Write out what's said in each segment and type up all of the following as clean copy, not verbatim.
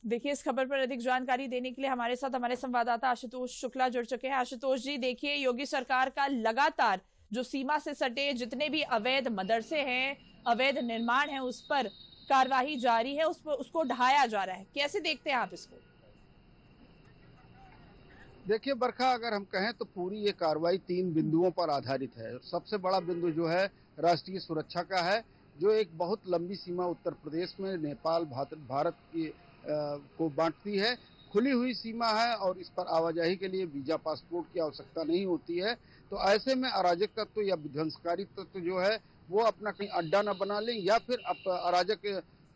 देखिए, इस खबर पर अधिक जानकारी देने के लिए हमारे साथ हमारे संवाददाता आशुतोष शुक्ला जुड़ चुके हैं। आशुतोष जी, देखिए, योगी सरकार का लगातार जो सीमा से सटे जितने भी अवैध मदरसे हैं, अवैध निर्माण है, उस पर कार्यवाही जारी है, उस पर उसको ढाया जा रहा है। कैसे देखते हैं आप इसको? देखिए बरखा, अगर हम कहें तो पूरी ये कार्रवाई 3 बिंदुओं पर आधारित है। सबसे बड़ा बिंदु जो है राष्ट्रीय सुरक्षा का है, जो एक बहुत लंबी सीमा उत्तर प्रदेश में नेपाल भारत की को बांटती है। खुली हुई सीमा है और इस पर आवाजाही के लिए वीजा पासपोर्ट की आवश्यकता नहीं होती है। तो ऐसे में अराजक तत्व या विध्वंसकारी तत्व जो है वो अपना कहीं अड्डा न बना लें, या फिर अराजक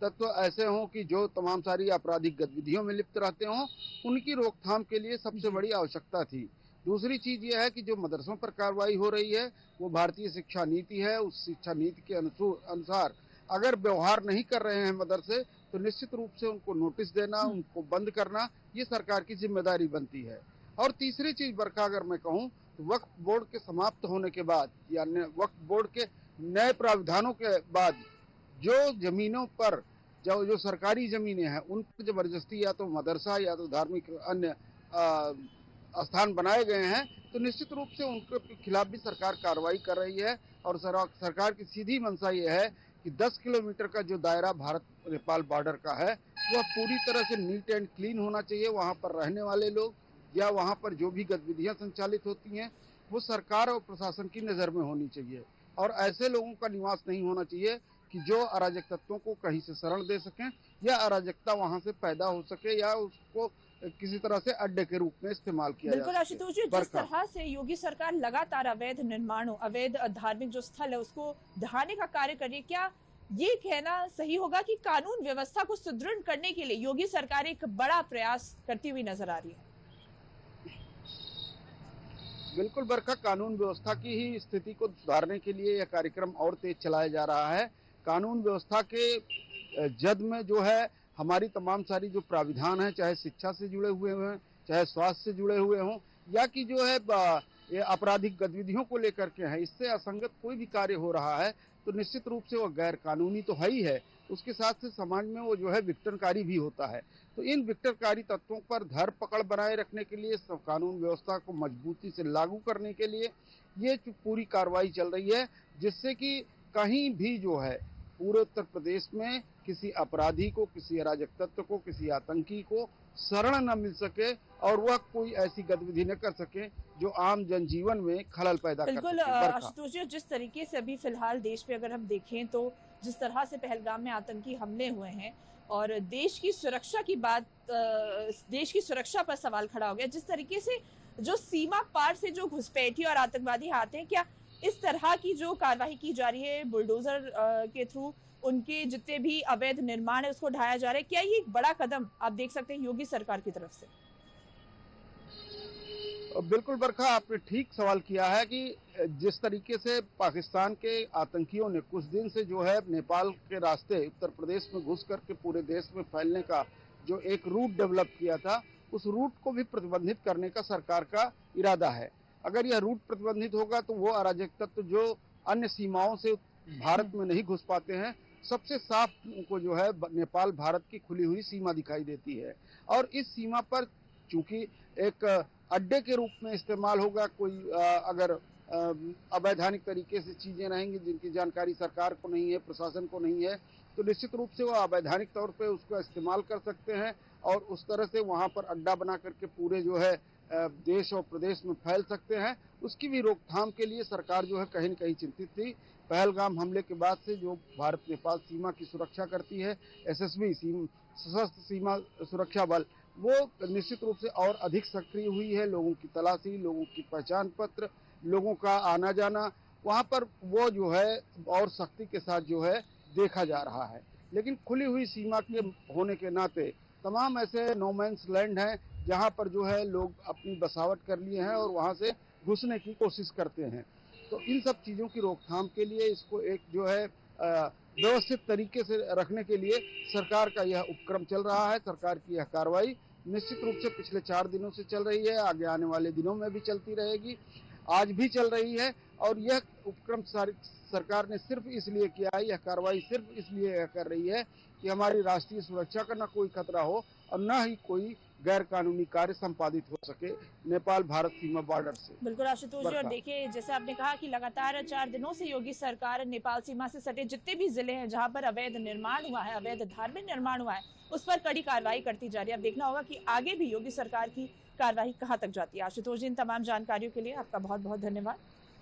तत्व ऐसे हों कि जो तमाम सारी आपराधिक गतिविधियों में लिप्त रहते हों, उनकी रोकथाम के लिए सबसे बड़ी आवश्यकता थी। दूसरी चीज यह है कि जो मदरसों पर कार्रवाई हो रही है वो भारतीय शिक्षा नीति है। उस शिक्षा नीति के अनुसार अगर व्यवहार नहीं कर रहे हैं मदरसे, तो निश्चित रूप से उनको नोटिस देना, उनको बंद करना, ये सरकार की जिम्मेदारी बनती है। और तीसरी चीज बरखा, अगर मैं कहूँ तो वक्फ बोर्ड के समाप्त होने के बाद या वक्फ बोर्ड के नए प्रावधानों के बाद जो जमीनों पर जो सरकारी जमीनें हैं उन पर जबरदस्ती या तो मदरसा या तो धार्मिक अन्य स्थान बनाए गए हैं, तो निश्चित रूप से उनके खिलाफ भी सरकार कार्रवाई कर रही है। और सरकार की सीधी मंशा ये है कि 10 किलोमीटर का जो दायरा भारत नेपाल बॉर्डर का है वह पूरी तरह से नीट एंड क्लीन होना चाहिए। वहां पर रहने वाले लोग या वहां पर जो भी गतिविधियां संचालित होती हैं वो सरकार और प्रशासन की नजर में होनी चाहिए, और ऐसे लोगों का निवास नहीं होना चाहिए कि जो अराजक तत्वों को कहीं से शरण दे सकें या अराजकता वहां से पैदा हो सके या उसको किसी तरह से अड्डे के रूप में इस्तेमाल किया जा बिल्कुल सके। आशुतोष जी, जिस तरह से योगी सरकार लगातार अवैध निर्माणों, अवैध धार्मिक जो स्थल है उसको ढहाने का कार्य कर रही है, क्या ये कहना सही होगा कि कानून व्यवस्था को सुदृढ़ करने के लिए योगी सरकार एक बड़ा प्रयास करती हुई नजर आ रही है? बिल्कुल बरखा, कानून व्यवस्था की ही स्थिति को सुधारने के लिए यह कार्यक्रम और तेज चलाया जा रहा है। कानून व्यवस्था के जद में जो है हमारी तमाम सारी जो प्राविधान है, चाहे शिक्षा से जुड़े हुए हों, चाहे स्वास्थ्य से जुड़े हुए हों, या कि जो है ये आपराधिक गतिविधियों को लेकर के हैं, इससे असंगत कोई भी कार्य हो रहा है तो निश्चित रूप से वो गैर कानूनी तो है ही है, उसके साथ से समाज में वो जो है विघटनकारी भी होता है। तो इन विघटनकारी तत्वों पर धर पकड़ बनाए रखने के लिए, सब कानून व्यवस्था को मजबूती से लागू करने के लिए ये पूरी कार्रवाई चल रही है, जिससे कि कहीं भी जो है पूरे उत्तर प्रदेश में किसी अपराधी को, किसी अराजक तत्व को, किसी आतंकी को शरण न मिल सके और वह कोई ऐसी गतिविधि न कर सके जो आम जनजीवन में खलल पैदा कर बिल्कुल सके। आशुतोष जी, जिस तरीके से अभी फिलहाल देश में अगर हम देखें तो जिस तरह से पहलगाम में आतंकी हमले हुए हैं और देश की सुरक्षा की बात, देश की सुरक्षा पर सवाल खड़ा हो गया, जिस तरीके से जो सीमा पार से जो घुसपैठी और आतंकवादी आते हैं, क्या इस तरह की जो कार्रवाई की जा रही है बुलडोजर के थ्रू, उनके जितने भी अवैध निर्माण है उसको ढाया जा रहा है, क्या ये एक बड़ा कदम आप देख सकते हैं योगी सरकार की तरफ से? बिल्कुल बरखा, आपने ठीक सवाल किया है कि जिस तरीके से पाकिस्तान के आतंकियों ने कुछ दिन से जो है नेपाल के रास्ते उत्तर प्रदेश में घुस करके पूरे देश में फैलने का जो एक रूट डेवलप किया था, उस रूट को भी प्रतिबंधित करने का सरकार का इरादा है। अगर यह रूट प्रतिबंधित होगा तो वो अराजक तत्व जो अन्य सीमाओं से भारत में नहीं घुस पाते हैं, सबसे साफ उनको जो है नेपाल भारत की खुली हुई सीमा दिखाई देती है। और इस सीमा पर चूंकि एक अड्डे के रूप में इस्तेमाल होगा, कोई अगर अवैधानिक तरीके से चीजें रहेंगी जिनकी जानकारी सरकार को नहीं है, प्रशासन को नहीं है, तो निश्चित रूप से वो अवैधानिक तौर पे उसका इस्तेमाल कर सकते हैं और उस तरह से वहां पर अड्डा बना करके पूरे जो है देश और प्रदेश में फैल सकते हैं। उसकी भी रोकथाम के लिए सरकार जो है कहीं न कहीं चिंतित थी। पहलगाम हमले के बाद से जो भारत नेपाल सीमा की सुरक्षा करती है एसएसबी, सशस्त्र सीमा सुरक्षा बल, वो निश्चित रूप से और अधिक सक्रिय हुई है। लोगों की तलाशी, लोगों की पहचान पत्र, लोगों का आना जाना वहां पर वो जो है और सख्ती के साथ जो है देखा जा रहा है। लेकिन खुली हुई सीमा के होने के नाते तमाम ऐसे नोमैंस लैंड हैं जहां पर जो है लोग अपनी बसावट कर लिए हैं और वहां से घुसने की कोशिश करते हैं। तो इन सब चीजों की रोकथाम के लिए इसको एक जो है व्यवस्थित तरीके से रखने के लिए सरकार का यह उपक्रम चल रहा है। सरकार की यह कार्रवाई निश्चित रूप से पिछले 4 दिनों से चल रही है, आगे आने वाले दिनों में भी चलती रहेगी, आज भी चल रही है। और यह उपक्रम सरकार ने सिर्फ इसलिए किया है, यह कार्रवाई सिर्फ इसलिए कर रही है कि हमारी राष्ट्रीय सुरक्षा का न कोई खतरा हो और न ही कोई गैर कानूनी कार्य संपादित हो सके नेपाल भारत सीमा बॉर्डर से। बिल्कुल आशुतोष जी, और देखिए जैसे आपने कहा कि लगातार 4 दिनों से योगी सरकार नेपाल सीमा से सटे जितने भी जिले हैं जहां पर अवैध निर्माण हुआ है, अवैध धार्मिक निर्माण हुआ है, उस पर कड़ी कार्रवाई करती जा रही है। अब देखना होगा कि आगे भी योगी सरकार की कार्रवाई कहां तक जाती है। आशुतोष जी, इन तमाम जानकारियों के लिए आपका बहुत बहुत धन्यवाद।